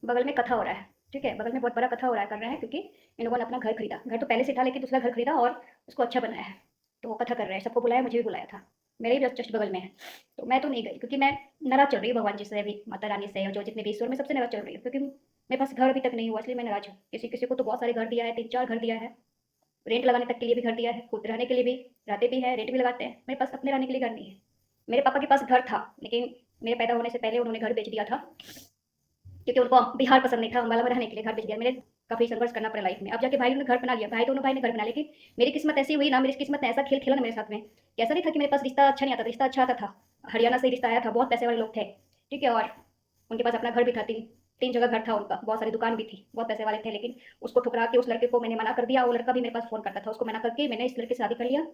बगल में कथा हो रहा है, ठीक है? बगल में बहुत बड़ा कथा हो रहा है, कर रहे हैं क्योंकि इन लोगों ने अपना घर खरीदा। घर तो पहले से था लेकिन दूसरा घर खरीदा और उसको अच्छा बनाया है। तो वो कथा कर रहे हैं, सबको बुलाया, मुझे भी बुलाया था। मेरे भी जस्ट बगल में है। तो मैं तो नहीं गई क्योंकि मैं नाराज़ चल रही हूँ भगवान जी से भी, माता रानी से और जो जितने भी ईश्वर, मैं सबसे नाराज़ चल रही हूँ क्योंकि मेरे पास घर अभी तक नहीं हुआ, इसलिए मैं नाराज़ हूँ। किसी-किसी को तो बहुत सारे घर दिया है, 3-4 घर दिया है। रेंट लगाने तक के लिए भी घर दिया है, खुद रहने के लिए भी, रहते भी हैं, रेंट भी लगाते हैं। मेरे पास अपने रहने के लिए घर नहीं है। मेरे पापा के पास घर था, लेकिन मेरे पैदा होने से पहले उन्होंने घर बेच दिया था। क्योंकि उनको बिहार पसंद नहीं था, अम्बाला में रहने के लिए घर बेच दिया। मेरे काफ़ी संघर्ष करना पड़ा लाइफ में। अब जाके भाई ने घर बना लिया, भाई दोनों भाई ने घर बना लिया। लेकिन मेरी किस्मत ऐसी हुई ना, मेरी किस्मत ने ऐसा खेल खेला ना मेरे साथ में कि ऐसा नहीं था कि मेरे पास रिश्ता अच्छा नहीं आता था, रिश्ता अच्छा आता था। हरियाणा से रिश्ता आया था, बहुत पैसे वाले लोग थे, ठीक है? और उनके पास अपना घर भी था, तीन तीन जगह घर था उनका, बहुत सारी दुकान भी थी, बहुत पैसे वाले थे। लेकिन उसको ठुकरा के उस लड़के को मैंने मना कर दिया। वो लड़का भी मेरे पास फ़ोन करता था, उसको मना करके मैंने इस लड़के से शादी कर लिया,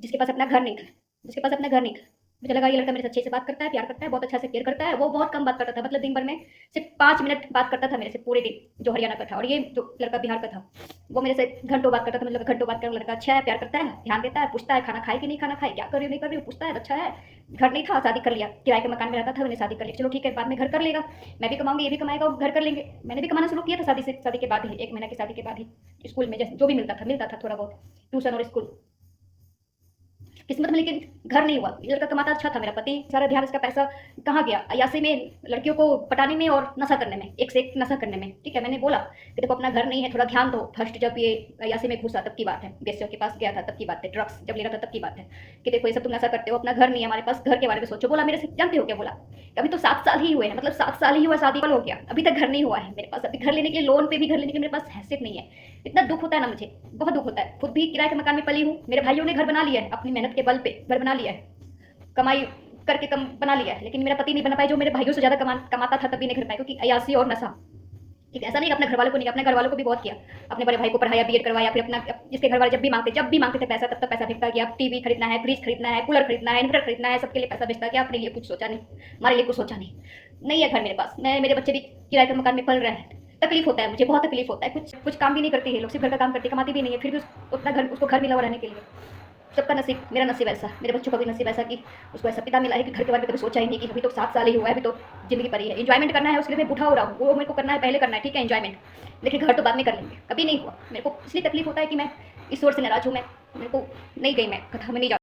जिसके पास अपना घर नहीं था, जिसके पास अपना घर नहीं था। मुझे लगा ये लड़का मेरे से अच्छे से बात करता है, प्यार करता है, बहुत अच्छा से केयर करता है। वो बहुत कम बात करता था, मतलब दिन भर में सिर्फ 5 मिनट बात करता था मेरे से पूरे दिन, जो हरियाणा का था। और ये जो लड़का बिहार का था, वो मेरे से घंटों बात करता था। मतलब घंटों बात कर, लड़का अच्छा है, प्यार करता है, ध्यान देता है, पूछता है खाना खाए कि नहीं खाना खाए, क्या कर रही हो नहीं कर रही हो, पूछता है, अच्छा है। घर नहीं था, शादी कर लिया, किराए के मकान में रहता था, मैंने शादी कर लिया। चलो ठीक है, बाद में घर कर लेगा, मैं भी कमाऊंगी, ये भी कमाएगा, घर कर लेंगे। मैंने भी कमाना शुरू किया था शादी के बाद ही, 1 महीना की शादी के बाद ही। स्कूल में जैसे जो भी मिलता था थोड़ा बहुत, ट्यूशन और स्कूल। किस्मत में लेकिन घर नहीं हुआ। ये लड़का कमाता अच्छा था, मेरा पति, सारा ध्यान इसका पैसा कहाँ गया? अय्याशी में, लड़कियों को पटाने में और नशा करने में, एक से एक नशा करने में, ठीक है? मैंने बोला कि देखो अपना घर नहीं है, थोड़ा ध्यान दो। फर्स्ट जब ये अय्याशी में घुसा तब की बात है, बेस्यों के पास गया था तब की बात है, ड्रग्स जब ले रहा था तब की बात है कि देखो ये सब तुम नशा करते हो, अपना घर नहीं है हमारे पास, घर के बारे में सोचो। बोला मेरे से, जानते हो क्या बोला? अभी तो 7 साल ही हुए हैं, मतलब 7 साल ही हुआ, शादी हो गया, अभी तक घर नहीं हुआ है मेरे पास। अभी घर लेने के लिए, लोन पे भी घर लेने के लिए मेरे पास हैसियत नहीं है। इतना दुख होता है ना मुझे, बहुत दुख होता है। खुद भी किराए के मकान में पली हूँ, मेरे भाइयों ने घर बना लिया है, अपनी मेहनत के बल पे घर बना लिया है, कमाई करके कम बना लिया है। लेकिन मेरा पति नहीं बना पाया, जो मेरे भाइयों से ज़्यादा कमाता था, तब भी नहीं कर पाया, क्योंकि अयासी और नशा। ठीक है, ऐसा नहीं कि अपने घर वालों को नहीं, अपने घर वालों को भी बहुत किया। अपने बड़े भाई को पढ़ाया, बीएड करवाया, फिर अपना, जिसके घर वाले जब भी मांगते थे पैसा, तब तक पैसा भेजता कि आप टीवी खरीदना है, फ्रिज खरीदना है, कूलर खरीदना है, इन्वर्टर खरीदना है, सबके लिए पैसा भेजता कि अपने लिए कुछ सोचा नहीं, हमारे लिए कुछ सोचा नहीं। नहीं है घर मेरे पास, मैं, मेरे बच्चे भी किराए के मकान में पल रहे हैं। तकलीफ होता है मुझे, बहुत तकलीफ होता है। कुछ कुछ काम भी नहीं करती है लोग, सिर्फ घर का काम करती, कमाती भी नहीं है, फिर भी उतना घर, उसको घर मिला हुआ रहने के लिए। सबका नसीब, मेरा नसीब ऐसा, मेरे बच्चों का भी नसीब ऐसा कि उसको ऐसा पिता मिला है कि घर के बारे में कभी सोचा ही नहीं कि अभी तो 7 साल ही हुआ है, अभी तो जिंदगी पड़ी है, इंजॉयमेंट करना है, उसके लिए मैं बूढ़ा हो रहा हूँ, वो मेरे को करना है, पहले करना है, ठीक है इंजॉयमेंट, लेकिन घर तो बाद में कर लेंगे। कभी नहीं हुआ मेरे को, इसलिए तकलीफ होता है कि मैं ईश्वर से नाराज हूँ। मैं, मेरे को नहीं गई, मैं कथा में नहीं जा